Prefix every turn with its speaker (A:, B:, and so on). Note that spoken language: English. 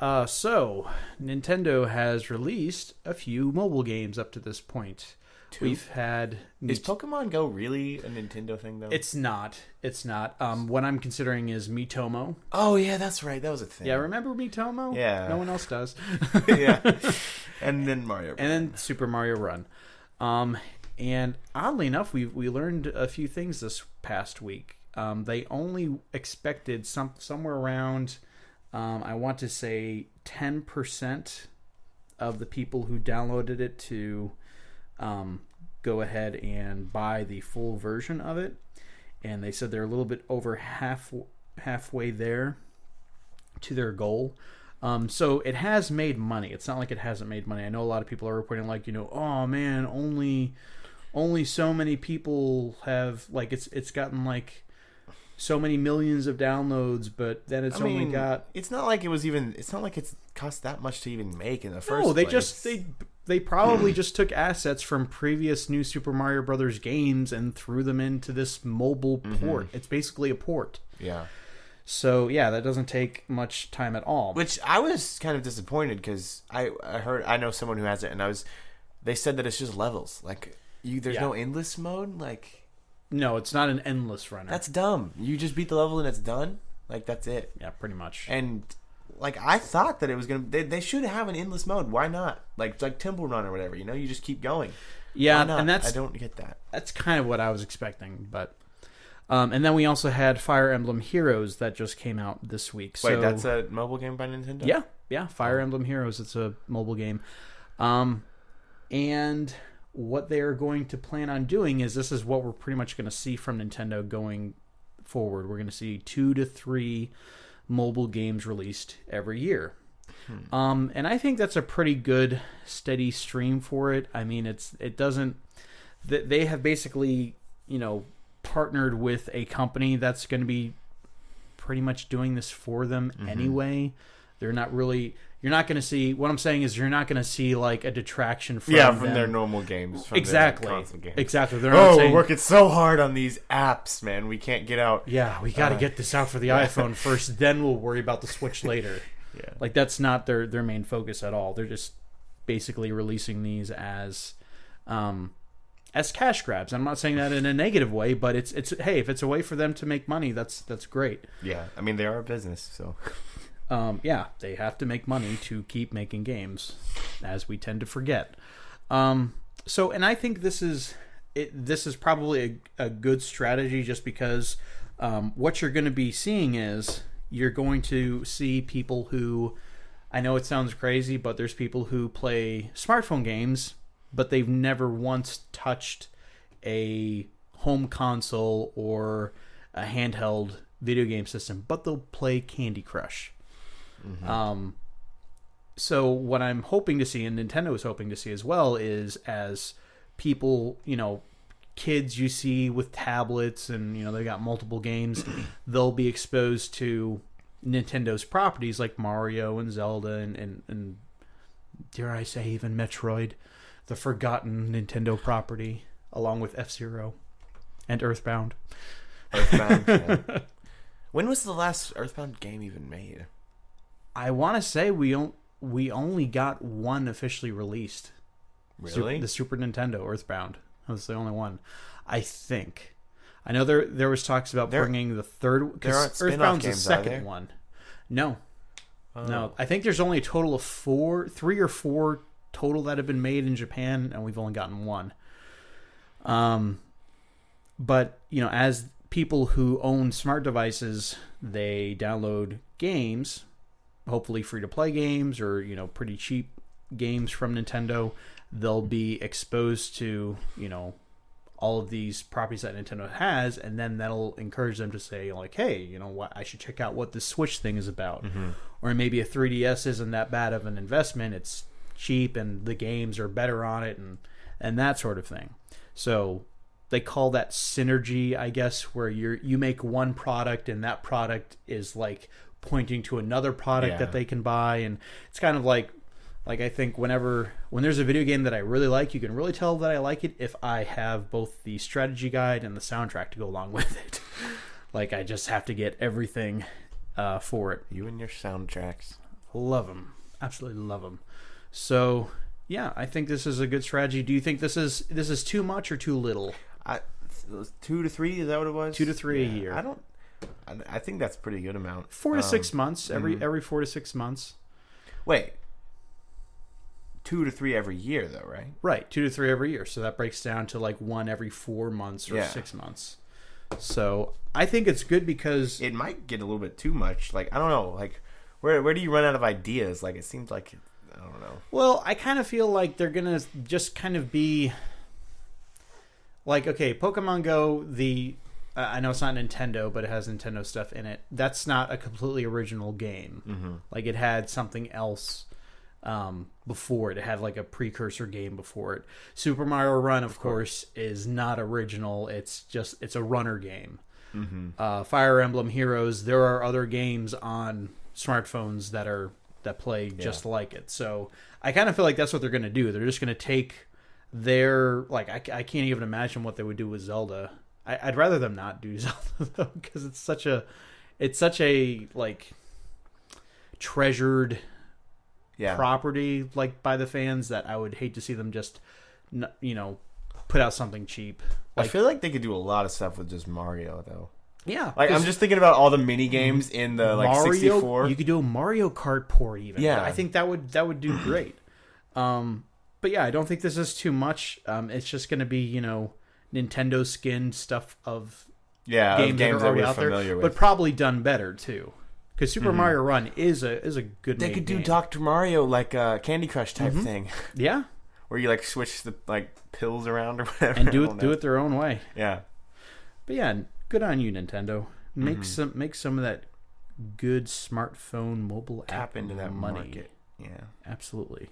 A: So Nintendo has released a few mobile games up to this point. We've had...
B: Is Pokemon Go really a Nintendo thing, though?
A: It's not. What I'm considering is Miitomo.
B: Oh, yeah, that's right. That was a thing.
A: Yeah, remember Miitomo?
B: Yeah.
A: No one else does.
B: Yeah. And then Mario Run.
A: And then Super Mario Run. And oddly enough, we learned a few things this past week. They only expected somewhere around, I want to say, 10% of the people who downloaded it to... go ahead and buy the full version of it, and they said they're a little bit over halfway there to their goal. So it has made money. It's not like it hasn't made money. I know a lot of people are reporting like, oh man, only so many people have, like, it's gotten like so many millions of downloads, but then it's only got...
B: It's not like it's cost that much to even make in the first place.
A: No, they probably just took assets from previous New Super Mario Brothers games and threw them into this mobile port. It's basically a port.
B: Yeah.
A: So, yeah, that doesn't take much time at all.
B: Which I was kind of disappointed because I know someone who has it, and they said that it's just levels. Like, there's no endless mode? Like...
A: No, it's not an endless runner.
B: That's dumb. You just beat the level and it's done? Like, that's it.
A: Yeah, pretty much.
B: And... Like, I thought that it was going to... They should have an endless mode. Why not? Like Temple Run or whatever, you just keep going.
A: Yeah,
B: Why not?
A: And
B: I don't get that.
A: That's kind of what I was expecting, but... and then we also had Fire Emblem Heroes that just came out this week.
B: Wait, that's a mobile game by Nintendo?
A: Yeah, Fire Emblem Heroes. It's a mobile game. And what they're going to plan on doing is this is what we're pretty much going to see from Nintendo going forward. We're going to see 2 to 3... mobile games released every year. And I think that's a pretty good steady stream for it. I mean, it doesn't... They have basically, partnered with a company that's going to be pretty much doing this for them anyway. They're not really... You're not going to see... What I'm saying is you're not going to see, like, a detraction from them.
B: Their normal games. From
A: exactly.
B: their console games.
A: Exactly. They're not saying,
B: we're working so hard on these apps, man. We can't get out.
A: Yeah, we got to get this out for the iPhone first, then we'll worry about the Switch later.
B: Yeah.
A: Like, that's not their main focus at all. They're just basically releasing these as cash grabs. I'm not saying that in a negative way, but it's hey, if it's a way for them to make money, that's great.
B: Yeah, I mean, they are a business, so...
A: Yeah, they have to make money to keep making games, as we tend to forget. So, and I think this is probably a good strategy, just because what you're going to be seeing is you're going to see people who, I know it sounds crazy, but there's people who play smartphone games, but they've never once touched a home console or a handheld video game system, but they'll play Candy Crush. So what I'm hoping to see, and Nintendo is hoping to see as well, is as people, kids you see with tablets and, they got multiple games, they'll be exposed to Nintendo's properties like Mario and Zelda and dare I say even Metroid, the forgotten Nintendo property, along with F-Zero and Earthbound.
B: Yeah. When was the last Earthbound game even made?
A: I want to say we only got one officially released.
B: Really?
A: The Super Nintendo Earthbound. That was the only one, I think. I know there was talks about bringing the third.
B: There aren't spin-off
A: Earthbound's
B: games,
A: the second one. No. No. I think there's only a total of 3 or 4 total that have been made in Japan, and we've only gotten one. But, as people who own smart devices, they download games, hopefully free-to-play games or, pretty cheap games from Nintendo. They'll be exposed to, all of these properties that Nintendo has, and then that'll encourage them to say, like, hey, what, I should check out what this Switch thing is about. Or maybe a 3DS isn't that bad of an investment. It's cheap, and the games are better on it, and that sort of thing. So they call that synergy, I guess, where you make one product, and that product is, like, pointing to another product that they can buy. And it's kind of like I think when there's a video game that I really like, you can really tell that I like it if I have both the strategy guide and the soundtrack to go along with it. Like, I just have to get everything for it.
B: You and your soundtracks.
A: Love them. Absolutely love them. So, yeah, I think this is a good strategy. Do you think this is too much or too little?
B: It was 2 to 3. Is that what it was?
A: 2 to 3 a year.
B: I think that's a pretty good amount.
A: 4 to 6 months. Every 4 to 6 months.
B: Wait. 2 to 3 every year, though, right?
A: Right, 2 to 3 every year. So that breaks down to like 1 every 4 months or 6 months. So I think it's good because
B: it might get a little bit too much. Like, I don't know. Like, where do you run out of ideas? Like, it seems like, I don't know.
A: Well, I kind of feel like they're gonna just kind of be like, okay, Pokemon Go. I know it's not Nintendo, but it has Nintendo stuff in it. That's not a completely original game.
B: Mm-hmm.
A: Like, it had something else before it. It had like a precursor game before it. Super Mario Run, of course, is not original. It's a runner game.
B: Mm-hmm.
A: Fire Emblem Heroes. There are other games on smartphones that play just like it. So I kind of feel like that's what they're going to do. They're just going to take their like. I can't even imagine what they would do with Zelda. I'd rather them not do Zelda though, because it's such a like treasured property like by the fans that I would hate to see them just put out something cheap.
B: Like, I feel like they could do a lot of stuff with just Mario though.
A: Yeah,
B: like I'm just thinking about all the mini games in the like
A: Mario,
B: 64.
A: You could do a Mario Kart port even.
B: Yeah,
A: I think that would do great. But yeah, I don't think this is too much. It's just going to be Nintendo skinned stuff of games that are already out there, but probably done better too. Because Super Mario Run is a good.
B: They could do
A: game.
B: Dr. Mario like a Candy Crush type thing.
A: Yeah,
B: where you like switch the like pills around or whatever
A: and do it their own way.
B: Yeah,
A: but yeah, good on you, Nintendo. Make some of that good smartphone mobile
B: tap
A: app
B: into that
A: money.
B: Market. Yeah,
A: absolutely.